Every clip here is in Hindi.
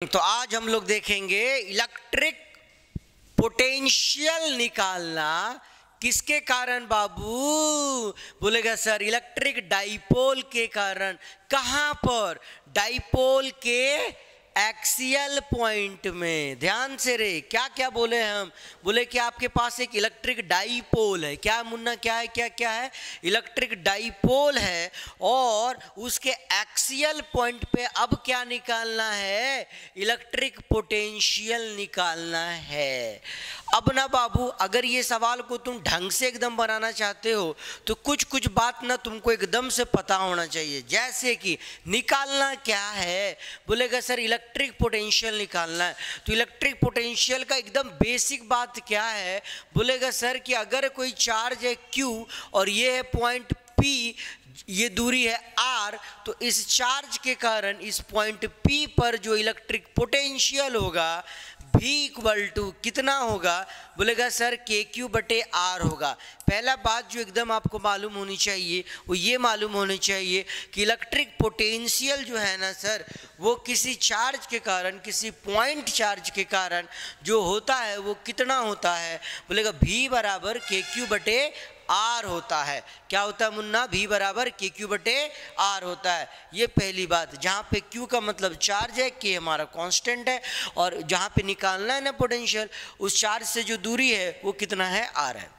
तो आज हम लोग देखेंगे इलेक्ट्रिक पोटेंशियल निकालना किसके कारण बाबू। बोलेगा सर इलेक्ट्रिक डाइपोल के कारण। कहां पर? डाइपोल के एक्सियल पॉइंट में। ध्यान से रे, क्या क्या बोले हम? बोले कि आपके पास एक इलेक्ट्रिक डाइपोल है। क्या मुन्ना, क्या है? क्या है? इलेक्ट्रिक डाइपोल है और उसके एक्सियल पॉइंट पे अब क्या निकालना है? इलेक्ट्रिक पोटेंशियल निकालना है। अब ना बाबू, अगर ये सवाल को तुम ढंग से एकदम बनाना चाहते हो तो कुछ कुछ बात ना तुमको एकदम से पता होना चाहिए। जैसे कि निकालना क्या है? बोलेगा सर इलेक्ट्रिक पोटेंशियल निकालना है। तो इलेक्ट्रिक पोटेंशियल का एकदम बेसिक बात क्या है? बोलेगा सर कि अगर कोई चार्ज है Q और ये है पॉइंट P, ये दूरी है R, तो इस चार्ज के कारण इस पॉइंट P पर जो इलेक्ट्रिक पोटेंशियल होगा V इक्वल टू कितना होगा? बोलेगा सर KQ/R होगा। पहला बात जो एकदम आपको मालूम होनी चाहिए वो ये मालूम होनी चाहिए कि इलेक्ट्रिक पोटेंशियल जो है ना सर, वो किसी चार्ज के कारण, किसी पॉइंट चार्ज के कारण जो होता है वो कितना होता है? बोलेगा V बराबर KQ/R होता है। क्या होता है मुन्ना? V बराबर KQ/R होता है। ये पहली बात, जहाँ पे Q का मतलब चार्ज है, K हमारा कांस्टेंट है, और जहाँ पे निकालना है ना पोटेंशियल, उस चार्ज से जो दूरी है वो कितना है? R है।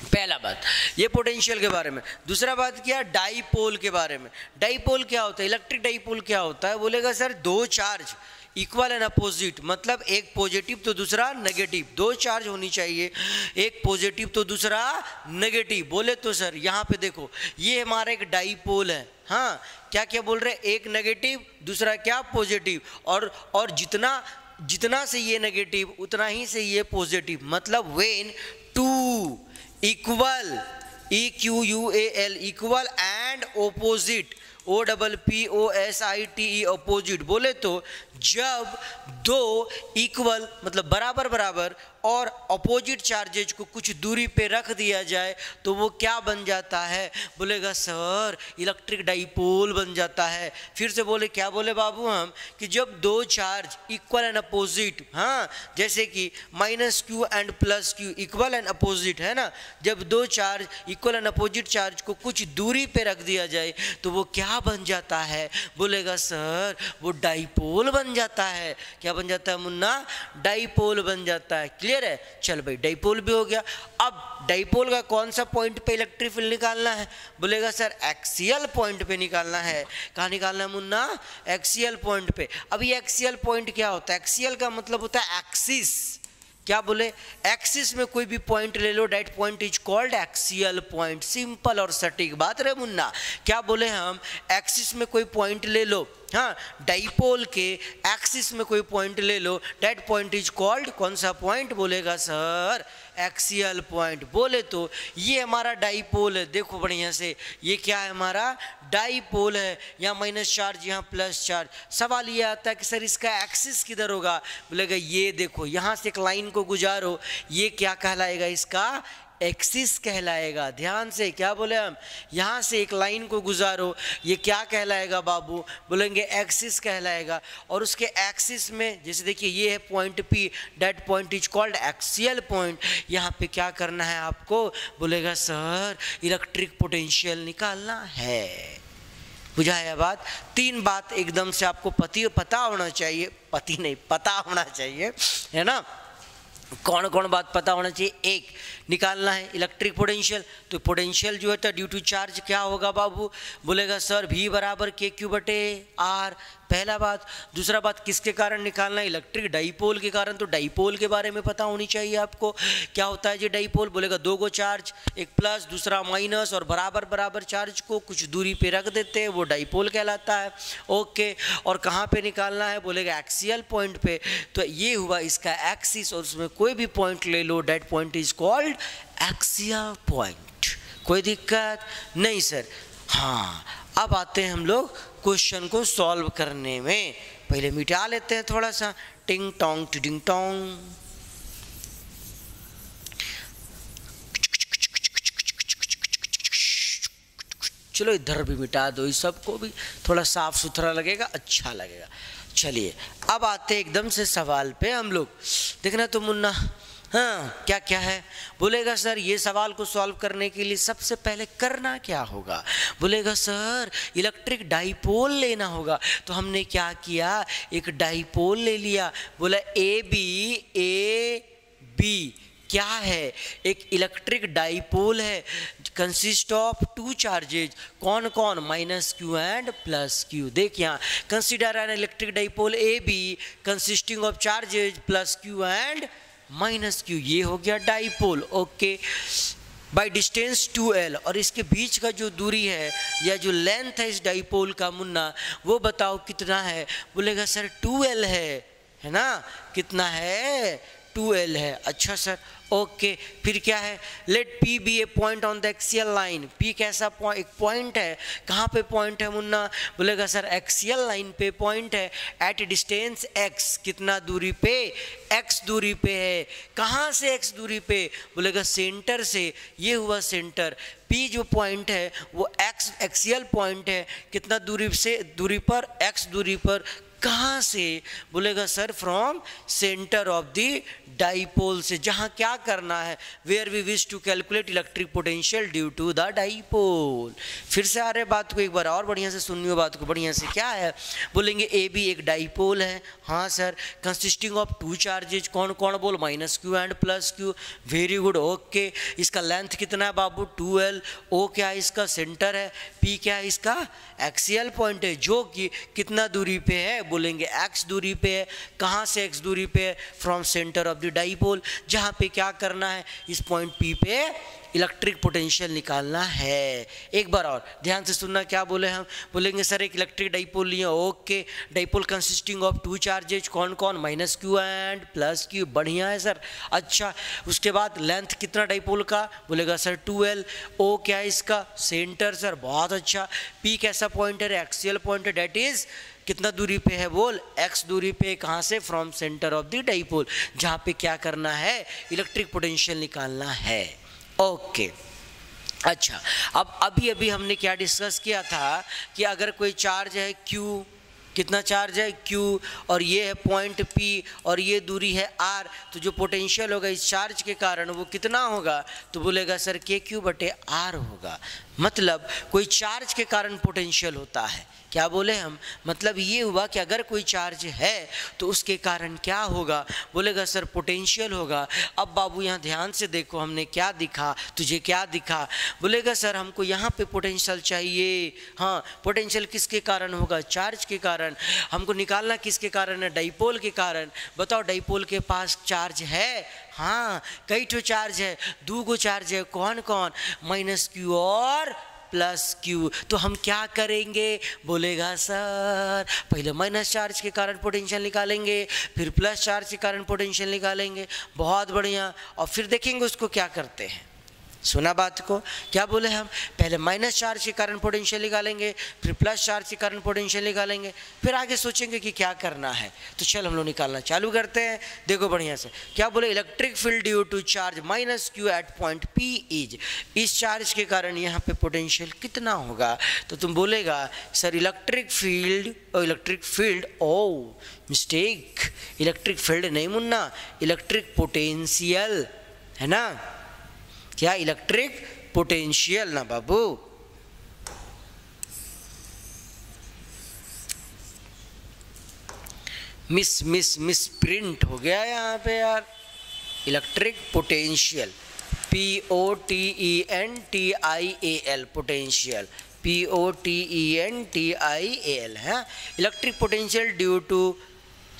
पहला बात ये पोटेंशियल के बारे में। दूसरा बात क्या? डाइपोल के बारे में। डाइपोल क्या होता है? इलेक्ट्रिक डाइपोल क्या होता है? बोलेगा सर दो चार्ज इक्वल एंड अपोजिट, मतलब एक पॉजिटिव तो दूसरा नेगेटिव। दो चार्ज होनी चाहिए, एक पॉजिटिव तो दूसरा नेगेटिव। बोले तो सर यहाँ पे देखो, ये हमारा एक डाइपोल है। हाँ, क्या क्या बोल रहे हैं? एक नेगेटिव, दूसरा क्या? पॉजिटिव। और जितना से ये नेगेटिव उतना ही से ये पॉजिटिव। मतलब when two equal, EQUAL equal and opposite, OPPOSITE opposite. बोले तो जब दो इक्वल मतलब बराबर बराबर और अपोजिट चार्जेज को कुछ दूरी पे रख दिया जाए तो वो क्या बन जाता है? बोलेगा सर इलेक्ट्रिक डाइपोल बन जाता है। फिर से बोले, क्या बोले बाबू हम? कि जब दो चार्ज इक्वल एंड अपोजिट, हाँ, जैसे कि -Q and +Q equal and opposite है ना, जब दो charge equal and opposite charge को कुछ दूरी पे रख दिया जाए तो वो क्या बन जाता है? बोलेगा सर वो डाइपोल बन जाता है। क्या बन जाता है मुन्ना? डाइपोल बन जाता है। क्लियर है? चल भाई, डाइपोल भी हो गया। अब डाइपोल का कौन सा पॉइंट पे इलेक्ट्रिक फील्ड निकालना है? बोलेगा सर एक्सियल पॉइंट पे निकालना है। कहाँ निकालना है मुन्ना? एक्सियल पॉइंट पे। अब ये एक्सियल पॉइंट क्या होता है? एक्सियल का मतलब होता है एक्सिस। क्या बोले? एक्सिस में कोई भी पॉइंट ले लो, that point is called axial point. Simple और सटीक बात रे मुन्ना। क्या बोले हम? एक्सिस में कोई पॉइंट ले लो, हाँ, डाइपोल के एक्सिस में कोई पॉइंट ले लो, दैट पॉइंट इज कॉल्ड, कौन सा पॉइंट? बोलेगा सर एक्सियल पॉइंट। बोले तो ये हमारा डाइपोल है। देखो बढ़िया से, ये क्या है? हमारा डाइपोल है। यहाँ माइनस चार्ज, यहाँ प्लस चार्ज। सवाल ये आता है कि सर इसका एक्सिस किधर होगा? बोलेगा ये देखो, यहाँ से एक लाइन को गुजारो, ये क्या कहलाएगा? इसका एक्सिस कहलाएगा। ध्यान से, क्या बोले हम? यहाँ से एक लाइन को गुजारो, ये क्या कहलाएगा बाबू? बोलेंगे एक्सिस कहलाएगा। और उसके एक्सिस में जैसे देखिए ये है point P, that point is called axial point. यहाँ पे क्या करना है आपको? बोलेगा सर इलेक्ट्रिक पोटेंशियल निकालना है। बुझाया बात? तीन बात एकदम से आपको पता होना चाहिए, पता होना चाहिए, है ना? कौन कौन बात पता होना चाहिए? एक, निकालना है इलेक्ट्रिक पोटेंशियल। तो पोटेंशियल जो है तो ड्यू टू चार्ज क्या होगा बाबू? बोलेगा सर V बराबर KQ/R। पहला बात। दूसरा बात, किसके कारण निकालना है? इलेक्ट्रिक डाइपोल के कारण। तो डाइपोल के बारे में पता होनी चाहिए आपको। क्या होता है जी डाइपोल? बोलेगा दो गो चार्ज, एक प्लस दूसरा माइनस, और बराबर बराबर चार्ज को कुछ दूरी पे रख देते हैं, वो डाइपोल कहलाता है। ओके, और कहाँ पे निकालना है? बोलेगा एक्सियल पॉइंट पे। तो ये हुआ इसका एक्सिस, और उसमें कोई भी पॉइंट ले लो, that point is called axial point. कोई दिक्कत नहीं सर? हाँ, अब आते हैं हम लोग क्वेश्चन को सॉल्व करने में। पहले मिटा लेते हैं थोड़ा सा, टिंग टोंग टिडिंग टोंग। चलो इधर भी मिटा दो, इस सबको भी थोड़ा साफ सुथरा लगेगा, अच्छा लगेगा। चलिए अब आते एकदम से सवाल पे हम लोग। देखना तो मुन्ना, हाँ क्या क्या है? बोलेगा सर ये सवाल को सॉल्व करने के लिए सबसे पहले करना क्या होगा? बोलेगा सर इलेक्ट्रिक डाइपोल लेना होगा। तो हमने क्या किया, एक डाइपोल ले लिया। बोला ए बी क्या है? एक इलेक्ट्रिक डाइपोल है, कंसिस्ट ऑफ टू चार्जेज। कौन कौन? Minus Q and plus Q. देख यहाँ, consider an electric dipole A B consisting of charges plus Q and minus Q. ये हो गया dipole. Okay, by distance 2l, और इसके बीच का जो दूरी है या जो लेंथ है इस डाइपोल का मुन्ना, वो बताओ कितना है? बोलेगा सर 2l है ना? कितना है? 2l है। अच्छा सर, ओके फिर क्या है? Let P be a point on the axial line. P कैसा एक पॉइंट है? कहाँ पे पॉइंट है मुन्ना? बोलेगा सर एक्सियल लाइन पे पॉइंट है, एट डिस्टेंस x। कितना दूरी पे? x दूरी पे है। कहाँ से x दूरी पे? बोलेगा सेंटर से। ये हुआ सेंटर। P जो पॉइंट है वो x एक्सियल पॉइंट है। कितना दूरी से? दूरी पर, x दूरी पर। कहाँ से? बोलेगा sir from centre of the dipole से। जहाँ क्या करना है? Where we wish to calculate electric potential due to the dipole. फिर से आ रहे बात को एक बार और बढ़िया से सुनियो बात को बढ़िया से। क्या है? बोलेंगे ए बी एक डाइपोल है। हाँ sir, consisting of two charges. कौन कौन? बोल minus Q and plus Q. Very good, okay. इसका लेंथ कितना है बाबू? 2l। ओ क्या है? इसका सेंटर है। पी क्या है? इसका एक्सियल पॉइंट है, जो कि कितना दूरी पे है? बोलेंगे x दूरी पे है। कहाँ से x दूरी पे है? From centre of the dipole. जहाँ पे क्या करना है? इस पॉइंट P पे इलेक्ट्रिक पोटेंशियल निकालना है। एक बार और ध्यान से सुनना, क्या बोले हम? बोलेंगे सर एक इलेक्ट्रिक डाइपोल लिए। Okay, dipole consisting of two charges. कौन कौन? Minus Q and plus Q. बढ़िया है सर। अच्छा, उसके बाद लेंथ कितना डाइपोल का? बोलेगा सर 2l। ओ क्या है? इसका सेंटर। सर बहुत अच्छा। P कैसा पॉइंट है? एक्सियल पॉइंट है। डेट इज कितना दूरी पे है? बोल x दूरी पे। कहाँ से? From centre of the dipole. जहाँ पे क्या करना है? इलेक्ट्रिक पोटेंशियल निकालना है। ओके, अच्छा अब अभी हमने क्या डिस्कस किया था कि अगर कोई चार्ज है q, कितना चार्ज है? q, और ये है पॉइंट P और ये दूरी है r, तो जो पोटेंशियल होगा इस चार्ज के कारण वो कितना होगा? तो बोलेगा सर KQ/R होगा। मतलब कोई चार्ज के कारण पोटेंशियल होता है। क्या बोले हम? मतलब ये हुआ कि अगर कोई चार्ज है तो उसके कारण क्या होगा? बोलेगा सर पोटेंशियल होगा। अब बाबू यहाँ ध्यान से देखो, हमने क्या दिखा? तुझे क्या दिखा? बोलेगा सर हमको यहाँ पे पोटेंशियल चाहिए। हाँ, पोटेंशियल किसके कारण होगा? चार्ज के कारण। हमको निकालना किसके कारण है? डाइपोल के कारण। बताओ डाइपोल के पास चार्ज है? हाँ, कई ठो चार्ज है, 2 गो चार्ज है। कौन कौन? माइनस क्यू और प्लस क्यू। तो हम क्या करेंगे? बोलेगा सर पहले माइनस चार्ज के कारण पोटेंशियल निकालेंगे, फिर प्लस चार्ज के कारण पोटेंशियल निकालेंगे। बहुत बढ़िया। और फिर देखेंगे उसको क्या करते हैं। सुना बात को? क्या बोले हम? पहले माइनस चार्ज के कारण पोटेंशियल निकालेंगे, फिर प्लस चार्ज के कारण पोटेंशियल निकालेंगे, फिर आगे सोचेंगे कि क्या करना है। तो चल हम लोग निकालना चालू करते हैं। देखो बढ़िया से, क्या बोले? Electric field due to charge minus Q at point P is. इस चार्ज के कारण यहाँ पे पोटेंशियल कितना होगा? तो तुम बोलेगा सर इलेक्ट्रिक फील्ड ओ मिस्टेक, इलेक्ट्रिक फील्ड नहीं मुन्ना, इलेक्ट्रिक पोटेंशियल है ना। क्या? इलेक्ट्रिक पोटेंशियल ना बाबू। मिस प्रिंट हो गया यहाँ पे यार। Electric potential POTENTIAL potential POTENTIAL है। Electric potential due to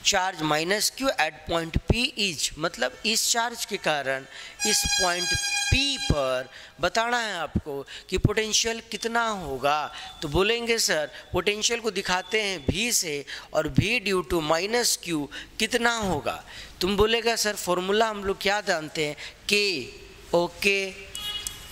charge minus Q at point P is. मतलब इस चार्ज के कारण इस पॉइंट P पर बताना है आपको कि पोटेंशियल कितना होगा। तो बोलेंगे सर पोटेंशियल को दिखाते हैं V से, और V due to minus Q कितना होगा? तुम बोलेगा सर फॉर्मूला हम लोग क्या जानते हैं? K। Okay,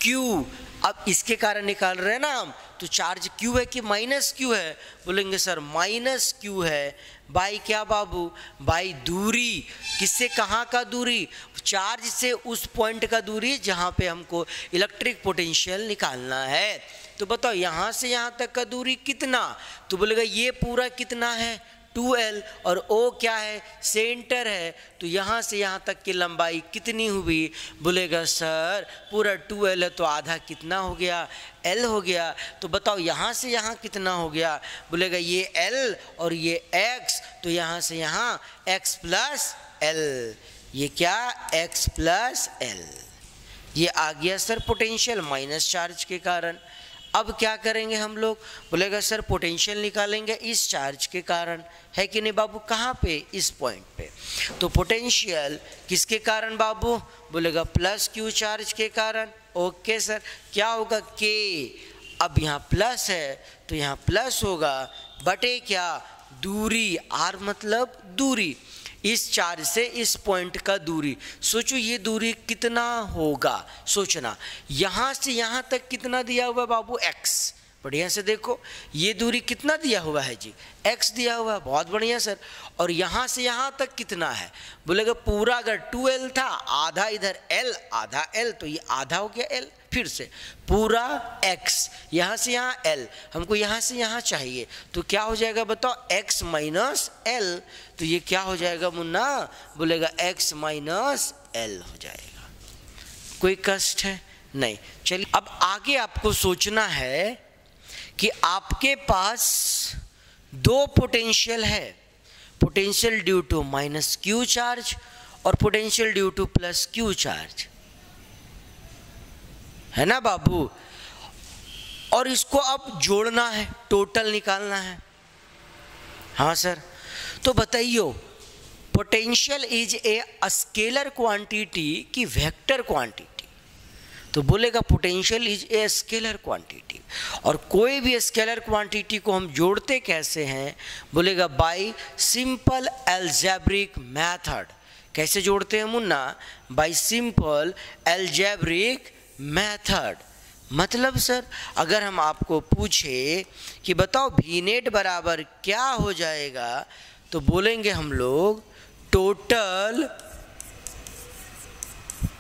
Q। अब इसके कारण निकाल रहे हैं ना हम, तो चार्ज Q है कि माइनस Q है? बोलेंगे सर माइनस Q है। बाई क्या बाबू? बाई दूरी। किससे कहाँ का दूरी? चार्ज से उस पॉइंट का दूरी जहाँ पे हमको इलेक्ट्रिक पोटेंशियल निकालना है। तो बताओ यहाँ से यहाँ तक का दूरी कितना? तो बोलेगा ये पूरा कितना है? 2l और o क्या है, सेंटर है, तो यहाँ से यहाँ तक की लंबाई कितनी हुई? बोलेगा सर पूरा 2l है तो आधा कितना हो गया? l हो गया। तो बताओ यहाँ से यहाँ कितना हो गया? बोलेगा ये l और ये x, तो यहाँ से यहाँ x प्लस l, ये क्या x प्लस l, ये आ गया सर पोटेंशियल माइनस चार्ज के कारण। अब क्या करेंगे हम लोग? बोलेगा सर पोटेंशियल निकालेंगे इस चार्ज के कारण, है कि नहीं बाबू? कहाँ पे? इस पॉइंट पे। तो पोटेंशियल किसके कारण बाबू? बोलेगा प्लस क्यू चार्ज के कारण। ओके सर, क्या होगा? के, अब यहाँ प्लस है तो यहाँ प्लस होगा, बटे क्या? दूरी, आर मतलब दूरी, इस चार्ज से इस पॉइंट का दूरी। सोचो ये दूरी कितना होगा, सोचना। यहाँ से यहाँ तक कितना दिया हुआ है बाबू? x। बढ़िया से देखो ये दूरी कितना दिया हुआ है जी? x दिया हुआ है। बहुत बढ़िया सर। और यहाँ से यहाँ तक कितना है? बोलेगा पूरा अगर 2l था, आधा इधर l आधा l, तो ये आधा हो गया l। फिर से पूरा x, यहाँ से यहाँ l, हमको यहाँ से यहाँ चाहिए, तो क्या हो जाएगा बताओ? x माइनस l, तो ये क्या हो जाएगा मुन्ना? बोलेगा x माइनस l हो जाएगा। कोई कष्ट है? नहीं। चलिए अब आगे आपको सोचना है कि आपके पास दो पोटेंशियल है, potential due to minus Q charge और potential due to plus Q charge, है ना बाबू? और इसको अब जोड़ना है, टोटल निकालना है। हाँ सर, तो बताइयो potential is a scalar quantity की वेक्टर क्वांटिटी? तो बोलेगा potential is a scalar quantity. और कोई भी स्केलर क्वांटिटी को हम जोड़ते कैसे हैं? बोलेगा बाय सिंपल अलजेब्रिक मेथड। कैसे जोड़ते हैं Munna? Bye simple algebraic method. मतलब सर अगर हम आपको पूछे कि बताओ वी नेट बराबर क्या हो जाएगा, तो बोलेंगे हम लोग टोटल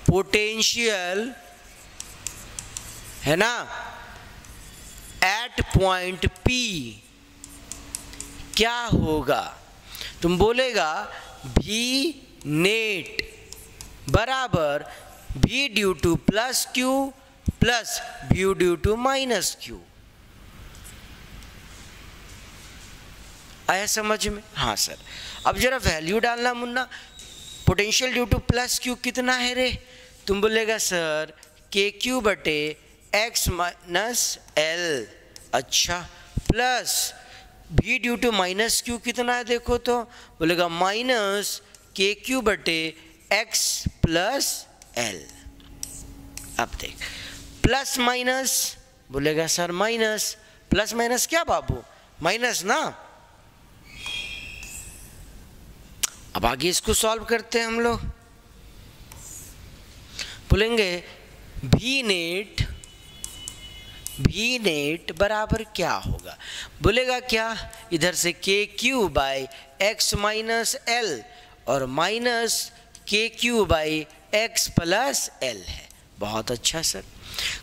पोटेंशियल, है ना, एट पॉइंट P क्या होगा? तुम बोलेगा V नेट बराबर V due to plus Q plus V due to minus Q। आया समझ में? हाँ सर। अब जरा वैल्यू डालना मुन्ना। Potential due to plus Q कितना है रे? तुम बोलेगा सर KQ बटे x माइनस l। अच्छा, plus V due to minus Q कितना है देखो तो? बोलेगा माइनस KQ बटे x प्लस l। अब देख प्लस माइनस, बोलेगा सर माइनस, प्लस माइनस क्या बाबू? माइनस ना। अब आगे इसको सॉल्व करते हैं हम लोग। बोलेंगे V नेट बराबर क्या होगा? बोलेगा क्या? इधर से KQ by x minus l और minus KQ by x plus l है। बहुत अच्छा सर।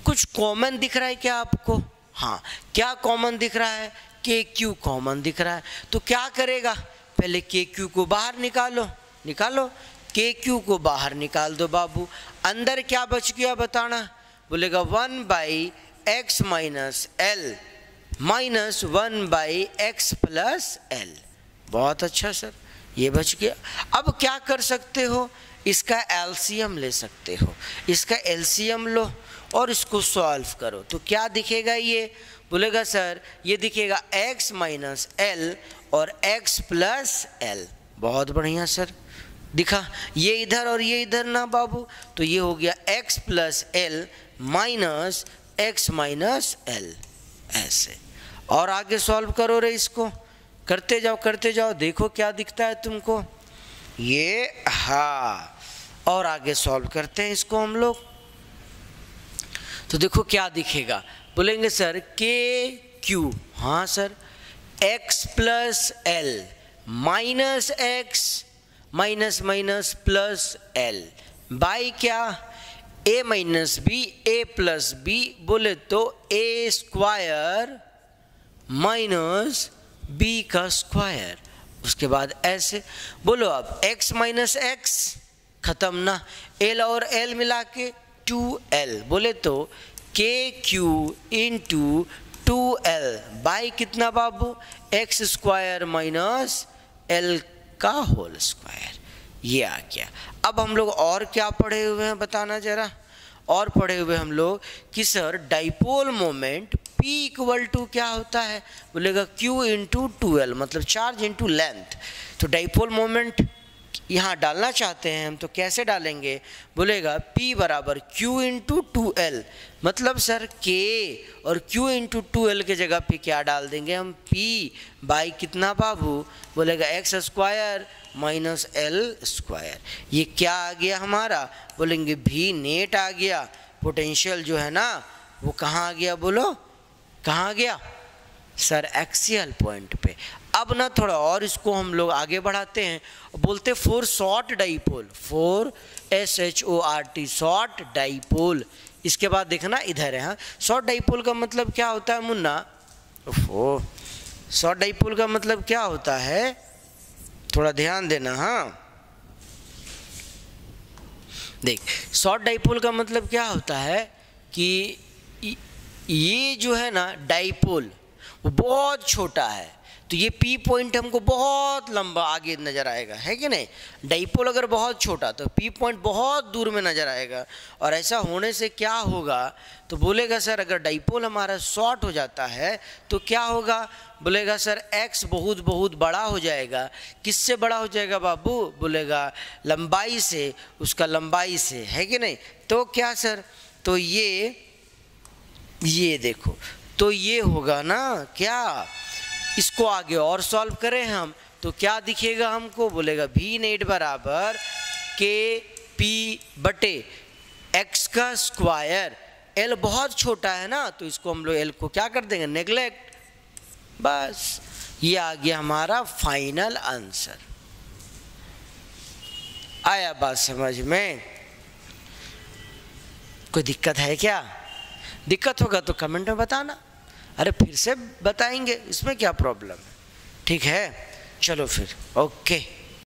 कुछ कॉमन दिख रहा है क्या आपको? हाँ, क्या कॉमन दिख रहा है? KQ कॉमन दिख रहा है। तो क्या करेगा? पहले KQ को बाहर निकालो, निकालो KQ को बाहर निकाल दो बाबू। अंदर क्या बच गया बताना? बोलेगा 1 by x minus l minus 1 by x plus l। बहुत अच्छा सर, ये बच गया। अब क्या कर सकते हो? इसका एलसीएम ले सकते हो। इसका एलसीएम लो और इसको सॉल्व करो तो क्या दिखेगा ये? बोलेगा सर ये दिखेगा x माइनस l और x प्लस l। बहुत बढ़िया सर, दिखा ये इधर और ये इधर ना बाबू, तो ये हो गया x plus l minus x minus l। ऐसे और आगे सॉल्व करो रे, इसको करते जाओ, देखो क्या दिखता है तुमको ये। हाँ, और आगे सॉल्व करते हैं इसको हम लोग, तो देखो क्या दिखेगा। बोलेंगे सर KQ, हाँ sir, x plus l minus x minus minus plus l by क्या? a minus B, a plus B, बोले तो a स्क्वायर माइनस b का स्क्वायर। उसके बाद ऐसे बोलो अब x माइनस एक्स, खत्म ना, l और l मिला के 2l, बोले तो KQ इंटू 2l बाई कितना बाबू, एक्स स्क्वायर माइनस l का होल स्क्वायर, ये आ गया। अब हम लोग और क्या पढ़े हुए हैं बताना जरा, और पढ़े हुए हम लोग कि sir dipole moment P equal to क्या होता है, बोलेगा Q इंटू 2L, मतलब चार्ज इंटू लेंथ। तो डाइपोल मोमेंट यहाँ डालना चाहते हैं हम तो कैसे डालेंगे, बोलेगा P बराबर Q इंटू 2L, मतलब सर K और Q इंटू 2L के जगह पे क्या डाल देंगे हम, P बाई कितना बाबू, बोलेगा x square minus L square. ये क्या आ गया हमारा, बोलेंगे V नेट आ गया। पोटेंशियल जो है ना वो कहाँ आ गया, बोलो कहाँ आ गया सर, एक्सियल पॉइंट पे। अब ना थोड़ा और इसको हम लोग आगे बढ़ाते हैं, बोलते for short dipole, for SHORT short dipole. इसके बाद देखना इधर है, हाँ शॉर्ट डाइपोल का मतलब क्या होता है मुन्ना, शॉर्ट डाइपोल का मतलब क्या होता है, थोड़ा ध्यान देना। हाँ देख, शॉर्ट डाइपोल का मतलब क्या होता है कि ये जो है ना डाइपोल वो बहुत छोटा है, तो ये P पॉइंट हमको बहुत लंबा आगे नज़र आएगा, है कि नहीं। डाइपोल अगर बहुत छोटा तो P पॉइंट बहुत दूर में नज़र आएगा, और ऐसा होने से क्या होगा, तो बोलेगा सर अगर डाइपोल हमारा शॉर्ट हो जाता है तो क्या होगा, बोलेगा सर X बहुत बहुत बड़ा हो जाएगा। किससे बड़ा हो जाएगा बाबू, बोलेगा लंबाई से, उसका लंबाई से, है कि नहीं। तो क्या सर, तो ये देखो, तो ये होगा ना क्या, इसको आगे और सॉल्व करें हम तो क्या दिखेगा हमको, बोलेगा V नेट बराबर KP बटे x का स्क्वायर, L बहुत छोटा है ना तो इसको हम लोग L को क्या कर देंगे, नेग्लेक्ट। बस ये आ गया हमारा फाइनल आंसर। आया बात समझ में, कोई दिक्कत है क्या, दिक्कत होगा तो कमेंट में बताना, अरे फिर से बताएंगे, इसमें क्या प्रॉब्लम है, ठीक है। चलो फिर ओके।